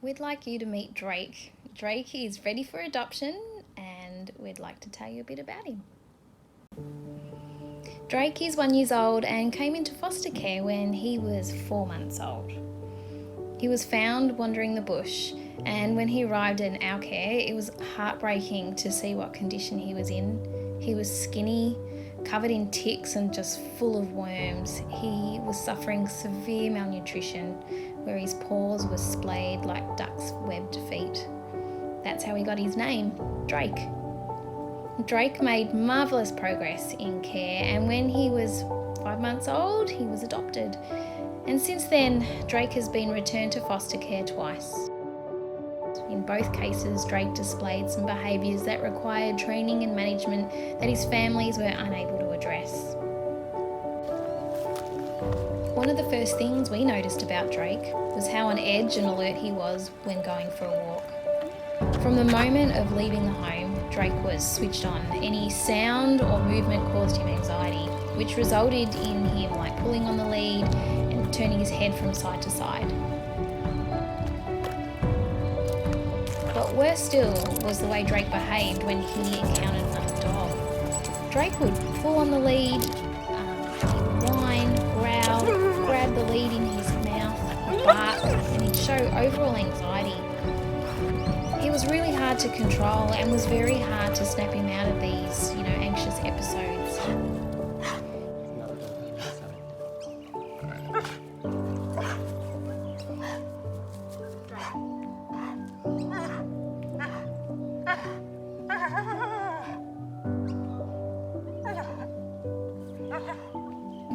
we'd like you to meet Drake. Drake is ready for adoption and we'd like to tell you a bit about him. Drake is 1 year old and came into foster care when he was 4 months old. He was found wandering the bush, and when he arrived in our care, it was heartbreaking to see what condition he was in. He was skinny, covered in ticks and just full of worms. He was suffering severe malnutrition, where his paws were splayed like ducks' webbed feet. That's how he got his name, Drake. Drake made marvellous progress in care, and when he was 5 months old, he was adopted. And since then, Drake has been returned to foster care twice. In both cases, Drake displayed some behaviours that required training and management that his families were unable to address. One of the first things we noticed about Drake was how on edge and alert he was when going for a walk. From the moment of leaving the home, Drake was switched on. Any sound or movement caused him anxiety, which resulted in him pulling on the lead and turning his head from side to side. But worse still was the way Drake behaved when he encountered another dog. Drake would pull on the lead, he would whine, growl, grab the lead in his mouth, bark, and he'd show overall anxiety. He was really hard to control and was very hard to snap him out of these, anxious episodes.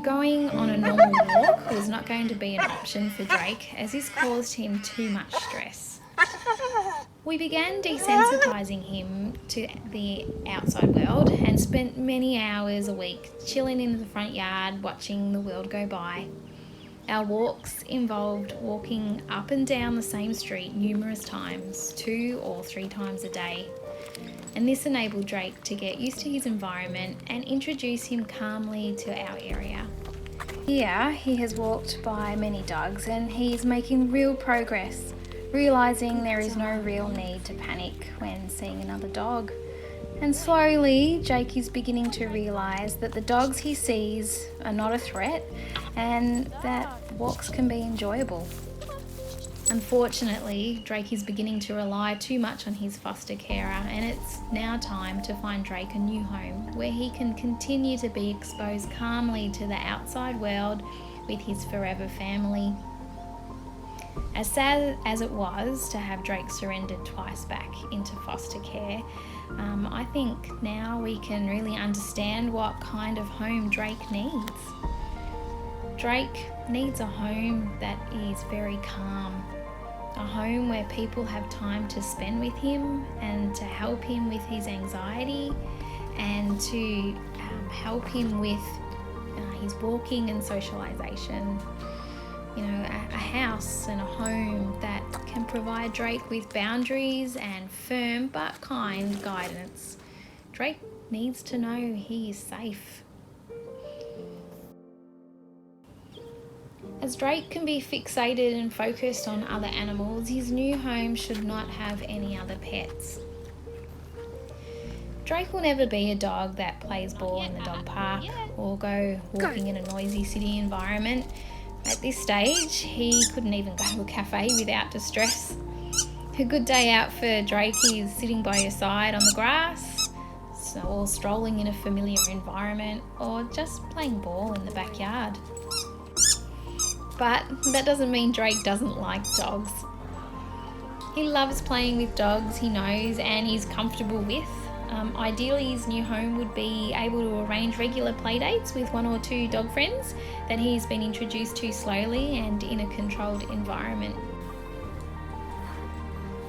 Going on a normal walk was not going to be an option for Drake, as this caused him too much stress. We began desensitizing him to the outside world and spent many hours a week chilling in the front yard watching the world go by. Our walks involved walking up and down the same street numerous times, 2 or 3 times a day. And this enabled Drake to get used to his environment and introduce him calmly to our area. Here, he has walked by many dogs and he's making real progress, realising there is no real need to panic when seeing another dog. And slowly, Jake is beginning to realise that the dogs he sees are not a threat and that walks can be enjoyable. Unfortunately, Drake is beginning to rely too much on his foster carer, and it's now time to find Drake a new home where he can continue to be exposed calmly to the outside world with his forever family. As sad as it was to have Drake surrendered twice back into foster care, I think now we can really understand what kind of home Drake needs. Drake needs a home that is very calm, a home where people have time to spend with him and to help him with his anxiety and to help him with his walking and socialisation. A house and a home that can provide Drake with boundaries and firm but kind guidance. Drake needs to know he is safe. As Drake can be fixated and focused on other animals, his new home should not have any other pets. Drake will never be a dog that plays ball in the dog park or go walking in a noisy city environment. At this stage, he couldn't even go to a cafe without distress. A good day out for Drake is sitting by your side on the grass, or strolling in a familiar environment, or just playing ball in the backyard. But that doesn't mean Drake doesn't like dogs. He loves playing with dogs he knows and is comfortable with. Ideally, his new home would be able to arrange regular play dates with 1 or 2 dog friends that he's been introduced to slowly and in a controlled environment.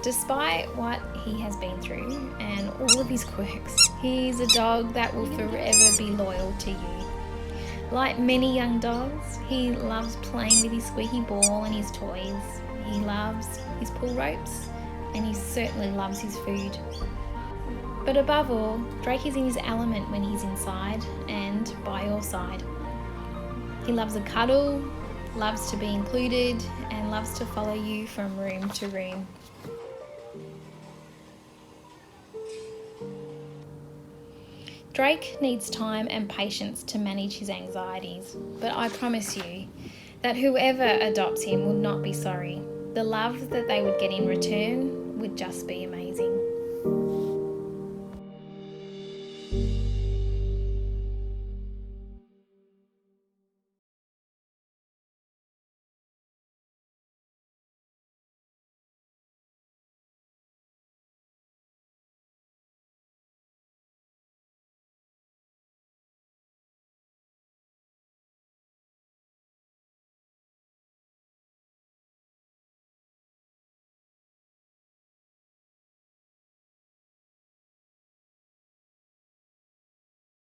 Despite what he has been through and all of his quirks, he's a dog that will forever be loyal to you. Like many young dogs, he loves playing with his squeaky ball and his toys. He loves his pull ropes and he certainly loves his food. But above all, Drake is in his element when he's inside and by your side. He loves a cuddle, loves to be included, and loves to follow you from room to room. Drake needs time and patience to manage his anxieties, but I promise you that whoever adopts him will not be sorry. The love that they would get in return would just be amazing.